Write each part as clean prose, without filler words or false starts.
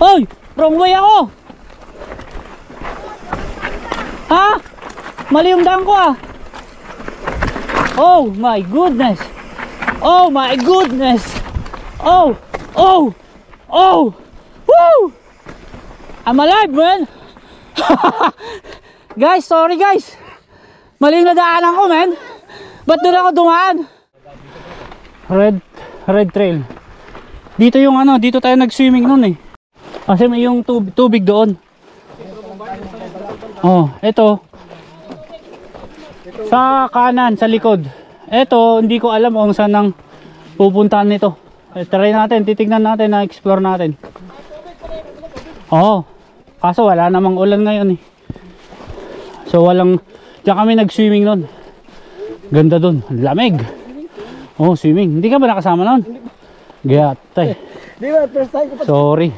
Oy! Wrong way ako! Ha? Mali yung daan ko ah! Oh my goodness! Oh my goodness! Oh! Oh! Oh! Woo! I'm alive, man! Guys, sorry guys! Mali yung nadaanan ko, man! Ba't doon ako dumaan? Red trail. Dito yung ano, dito tayo nag-swimming nun eh. Kasi may yung tubig doon. Oh, eto. Sa kanan, sa likod. Eto, hindi ko alam kung saan ang pupuntahan nito. Try natin, titignan natin, na-explore natin. Oh, kaso wala namang ulan ngayon eh. So walang, diyan kami nag-swimming nun. Ganda dun, lamig. Oh, swimming. Hindi ka ba nakasama nun? Gatay. Sorry.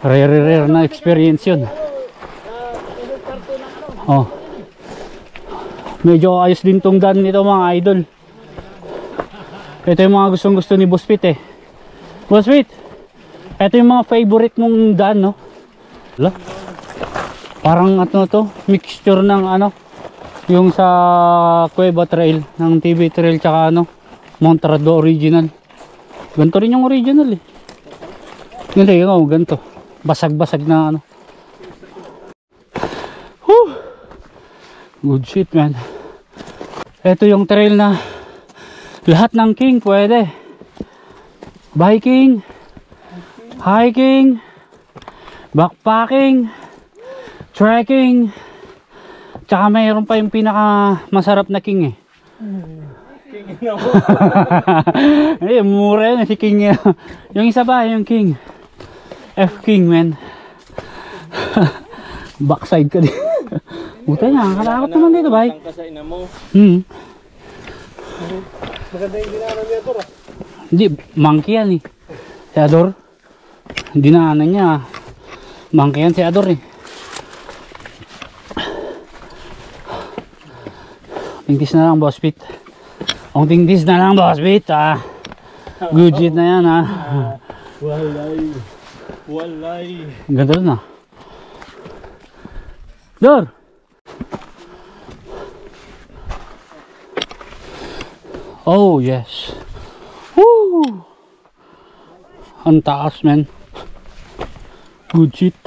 Rare na experience yun. Oh. Medyo ayos din tong daan nito mga idol. Ito yung mga gustong gusto ni Boss Pete eh. Boss Pete, ito yung mga favorite mong daan, no? Wala. Parang ano to, mixture ng ano, yung sa Cueva Trail, ng TV Trail tsaka ano, Montrado original. Ganto rin yung original eh. Ganito yung ganto. Basag-basag na ano. Whew. Good shit, man. Ito yung trail na lahat ng king pwede. Biking, hiking, backpacking, trekking, tsaka mayroon pa yung pinaka masarap na king eh. King eh, mura yun si king. Yung isa ba yung king F king, man. Backside ka din. Buta niya, kalakot naman dito bay. Maganda yung dinaanan niya ito. Hindi, monkey yan eh. Si Ador. Dinaanan niya. Monkey yan si Ador eh. Tingtis na lang, Boss Pete. Ang tingtis na lang, Boss Pete. Ah. Good shit na yan, ah. Walay. Walay. Ang ganda rin, ah. Dor! Oh, yes. Woo! Ang taas, man. Good shit.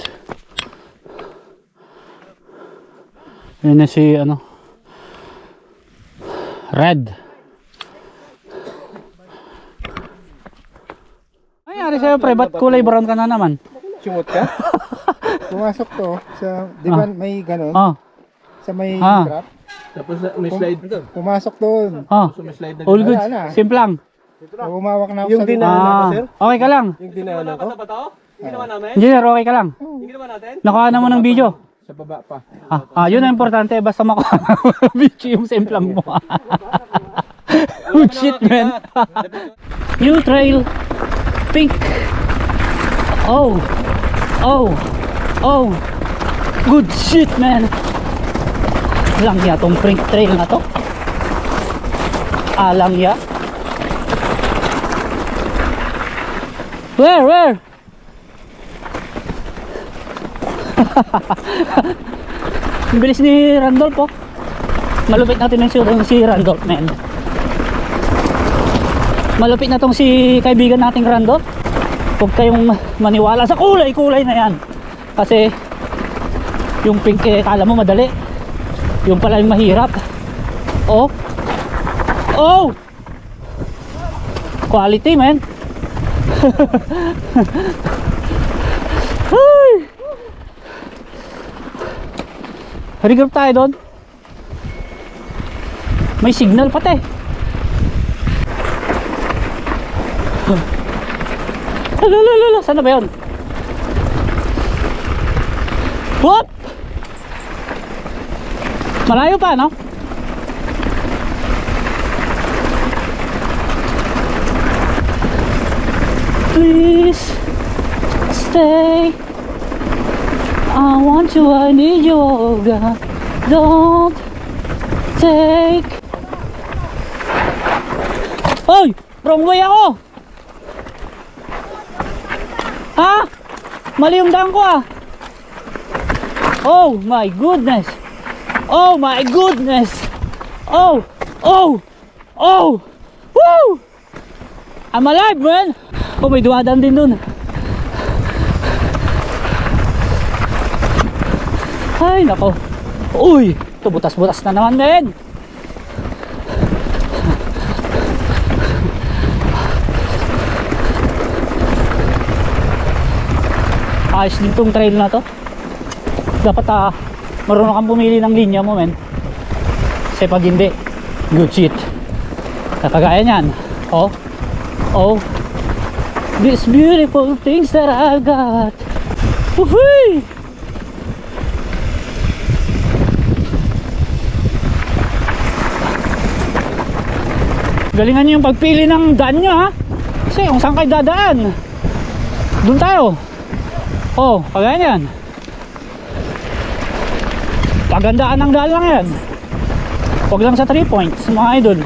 Yan na si, ano, Red. Ay, ari sa'yo, pre. Ba't kulay brown ka na naman? Sumot ka? Pumasok to sa, di ba may ganon? Sa may trap? Tapos may slide. Pumasok doon. All good. Simplang. Umawak na ako yung sa dinaanan ko, sir? Okay ka lang? Yung dinaanan ko? Engineer, okay ka lang? Nakuha na mo ng video? Sa baba pa. Yun ang importante. Basta makuha na mo ng video yung simplang mo. Good shit, man. New trail. Pink. Oh. Oh. Oh. Good shit, man. Lang ya tong pink trail na to. Lang ya. Where? Ang bilis ni Randolph po. Malupit natin yung si Randolph, man. Malupit na tong si kaibigan nating Randolph. Huwag kayong maniwala sa kulay na yan. Kasi yung pink eh, kala mo madali. Yung pala yung mahirap. Oh. Oh. Quality, man. Ay. Regroup tayo doon. May signal pati. Lala, saan na ba yun? Whoop! Malayo pa, no? Please stay. I want you, I need you, oh God. Don't take. Oy! Wrong way ako! Ha? Mali yung daan ko ah. Oh my goodness. Oh my goodness. Oh. Oh. Oh. Woo. I'm alive, man. Oh, may dumadaan din dun. Ay, nako. Uy, ito butas-butas na naman, men. Ayos din tong trail na to. Dapat marunong kang pumili ng linya mo, men. Kasi pag hindi, good shit. Kagaya niyan. Oh. Oh. These beautiful things that I got. Woohoo! Galingan nyo yung pagpili ng daan nyo, ha. Kasi kung saan kayo dadaan, doon tayo. Oh, kagaya yan. Pagandaan ng daan lang yan. Huwag lang sa 3 points, mga idol.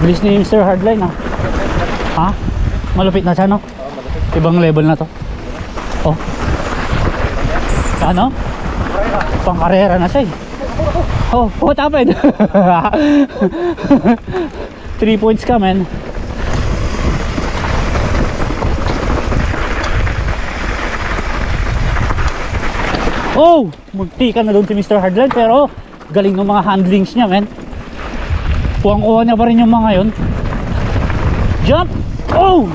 Bilis ni Mr. Hardline, ha. Ha? Malupit na siya, no? Ibang level na to. Oh. Ano? Pang karera na siya, eh. Oh, what happened? 3 points ka, man. Oh, munti ka na doon si Mr. Hardline, pero galing ng mga handlings niya, man. Kuwang-kuha niya pa rin yung mga yun. Jump! Oh!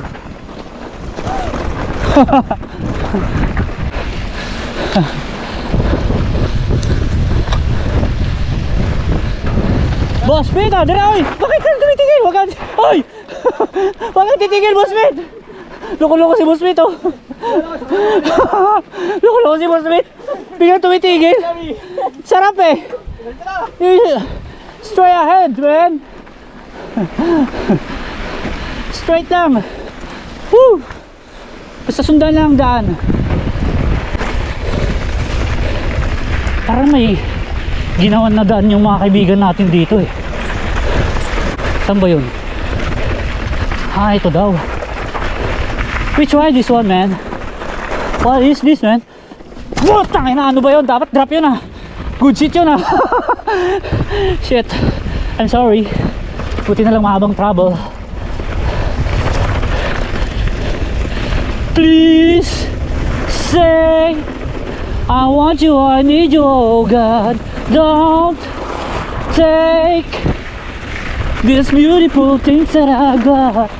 Boss Pete, dira, oy! Bakit ka tumitigil? Wag ka... Oy! Bakit titigil, Boss Pete? Loko-loko si Boss Pete, oh. Loko-loko si Boss Pete. Biglang tumitigil. Sarap, eh. Straight ahead, man. Straight lang. Woo! Basta sundan lang ang daan. Parang may ginawan na daan yung mga kaibigan natin dito, eh. Saan ba yun? Ah, ito daw. Which one? This one, man. What is this, man? What? Tangina, ano ba yun? Dapat drop yun, ah. Good shit yun, ah. Shit. I'm sorry. Buti na lang mahabang trouble. Please say I want you, I need you, oh God. Don't take these beautiful things that I got.